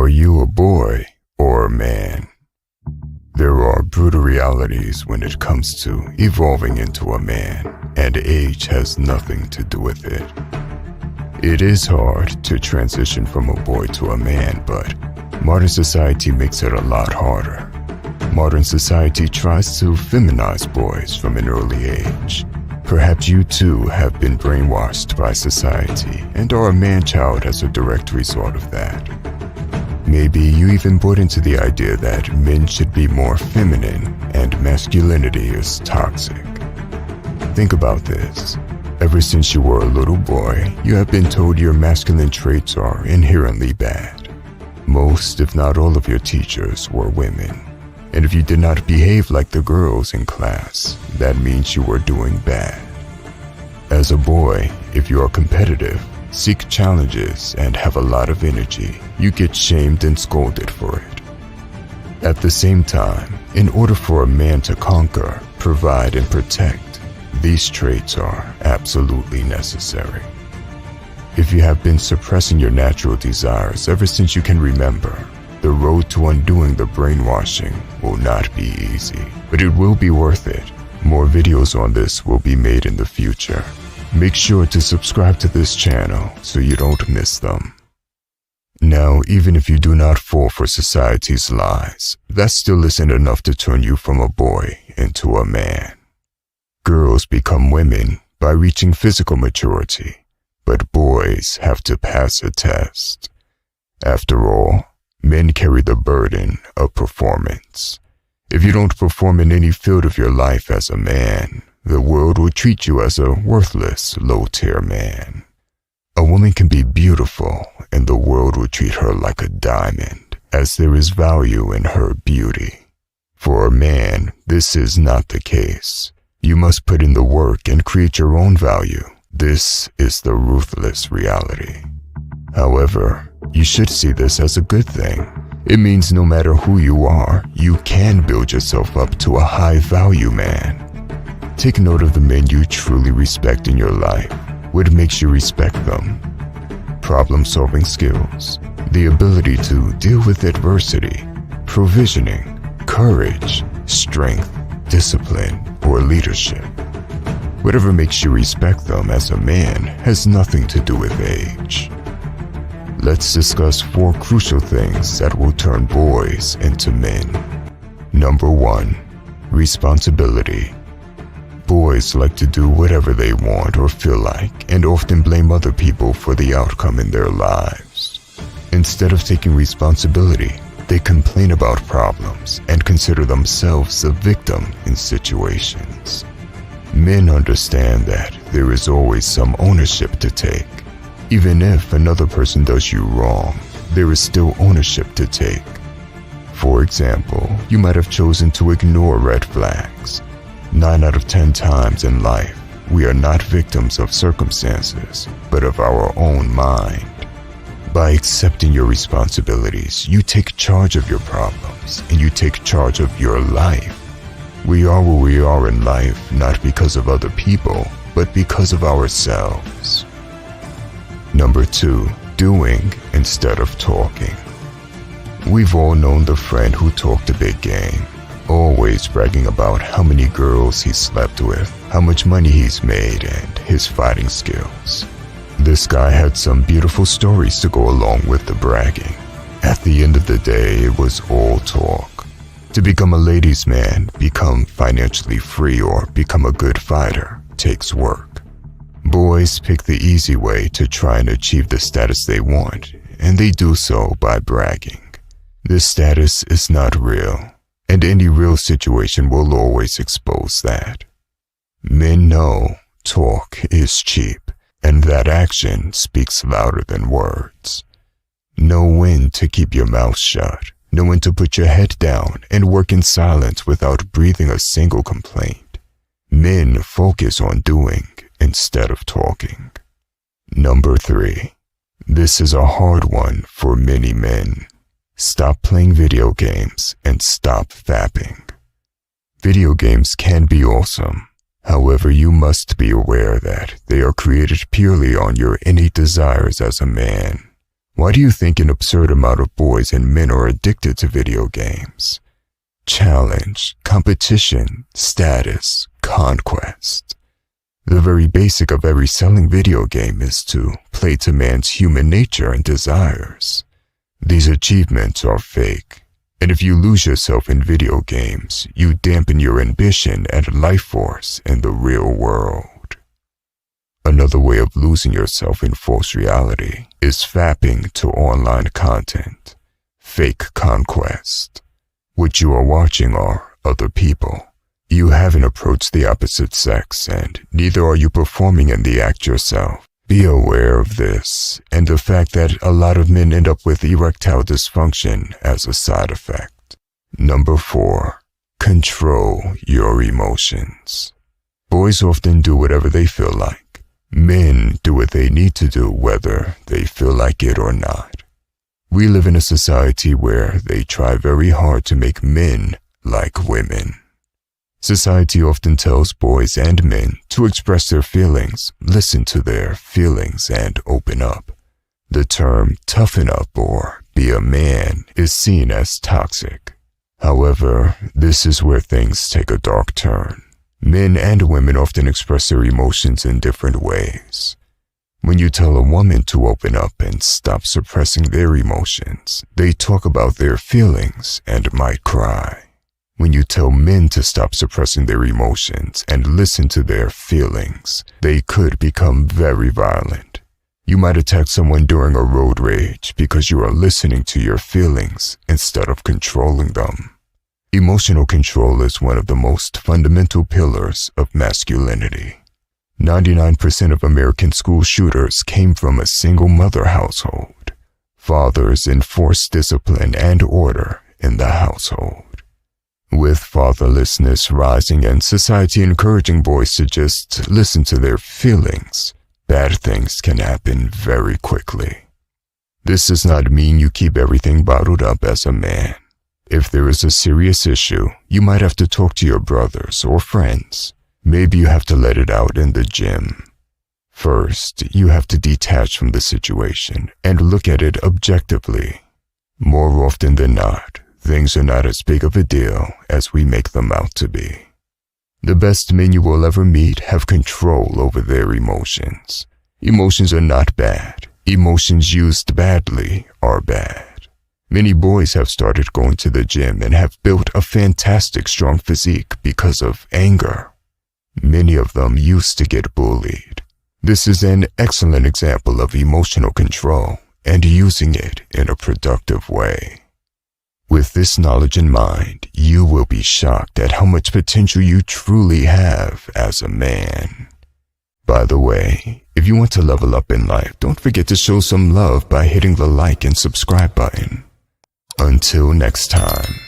Are you a boy or a man? There are brutal realities when it comes to evolving into a man, and age has nothing to do with it. It is hard to transition from a boy to a man, but modern society makes it a lot harder. Modern society tries to feminize boys from an early age. Perhaps you too have been brainwashed by society and are a man-child as a direct result of that. Maybe you even bought into the idea that men should be more feminine and masculinity is toxic. Think about this. Ever since you were a little boy, you have been told your masculine traits are inherently bad. Most, if not all of your teachers were women. And if you did not behave like the girls in class, that means you were doing bad. As a boy, if you are competitive, seek challenges, and have a lot of energy, you get shamed and scolded for it. At the same time, in order for a man to conquer, provide, and protect, these traits are absolutely necessary. If you have been suppressing your natural desires ever since you can remember, the road to undoing the brainwashing will not be easy, but it will be worth it. More videos on this will be made in the future. Make sure to subscribe to this channel so you don't miss them. Now, even if you do not fall for society's lies, that still isn't enough to turn you from a boy into a man. Girls become women by reaching physical maturity, but boys have to pass a test. After all, men carry the burden of performance. If you don't perform in any field of your life as a man, the world will treat you as a worthless, low-tier man. A woman can be beautiful, and the world will treat her like a diamond, as there is value in her beauty. For a man, this is not the case. You must put in the work and create your own value. This is the ruthless reality. However, you should see this as a good thing. It means no matter who you are, you can build yourself up to a high-value man. Take note of the men you truly respect in your life. What makes you respect them? Problem-solving skills, the ability to deal with adversity, provisioning, courage, strength, discipline, or leadership. Whatever makes you respect them as a man has nothing to do with age. Let's discuss 4 crucial things that will turn boys into men. Number 1, responsibility. Boys like to do whatever they want or feel like, and often blame other people for the outcome in their lives. Instead of taking responsibility, they complain about problems and consider themselves a victim in situations. Men understand that there is always some ownership to take. Even if another person does you wrong, there is still ownership to take. For example, you might have chosen to ignore red flags. 9 out of 10 times in life, we are not victims of circumstances, but of our own mind. By accepting your responsibilities, you take charge of your problems, and you take charge of your life. We are where we are in life not because of other people, but because of ourselves. Number 2, doing instead of talking. We've all known the friend who talked a big game, always bragging about how many girls he slept with, how much money he's made, and his fighting skills. This guy had some beautiful stories to go along with the bragging. At the end of the day, it was all talk. To become a ladies' man, become financially free, or become a good fighter takes work. Boys pick the easy way to try and achieve the status they want, and they do so by bragging. This status is not real, and any real situation will always expose that. Men know talk is cheap, and that action speaks louder than words. Know when to keep your mouth shut, know when to put your head down and work in silence without breathing a single complaint. Men focus on doing instead of talking. Number 3. This is a hard one for many men. Stop playing video games and stop fapping. Video games can be awesome. However, you must be aware that they are created purely on your innate desires as a man. Why do you think an absurd amount of boys and men are addicted to video games? Challenge, competition, status, conquest. The very basic of every selling video game is to play to man's human nature and desires. These achievements are fake, and if you lose yourself in video games, you dampen your ambition and life force in the real world. Another way of losing yourself in false reality is fapping to online content, fake conquest. What you are watching are other people. You haven't approached the opposite sex, and neither are you performing in the act yourself. Be aware of this, and the fact that a lot of men end up with erectile dysfunction as a side effect. Number 4. Control your emotions. Boys often do whatever they feel like. Men do what they need to do whether they feel like it or not. We live in a society where they try very hard to make men like women. Society often tells boys and men to express their feelings, listen to their feelings, and open up. The term toughen up or be a man is seen as toxic. However, this is where things take a dark turn. Men and women often express their emotions in different ways. When you tell a woman to open up and stop suppressing their emotions, they talk about their feelings and might cry. When you tell men to stop suppressing their emotions and listen to their feelings, they could become very violent. You might attack someone during a road rage because you are listening to your feelings instead of controlling them. Emotional control is one of the most fundamental pillars of masculinity. 99% of American school shooters came from a single mother household. Fathers enforced discipline and order in the household. With fatherlessness rising and society encouraging boys to just listen to their feelings, bad things can happen very quickly. This does not mean you keep everything bottled up as a man. If there is a serious issue, you might have to talk to your brothers or friends. Maybe you have to let it out in the gym. First, you have to detach from the situation and look at it objectively. More often than not, things are not as big of a deal as we make them out to be. The best men you will ever meet have control over their emotions. Emotions are not bad. Emotions used badly are bad. Many boys have started going to the gym and have built a fantastic strong physique because of anger. Many of them used to get bullied. This is an excellent example of emotional control and using it in a productive way. With this knowledge in mind, you will be shocked at how much potential you truly have as a man. By the way, if you want to level up in life, don't forget to show some love by hitting the like and subscribe button. Until next time.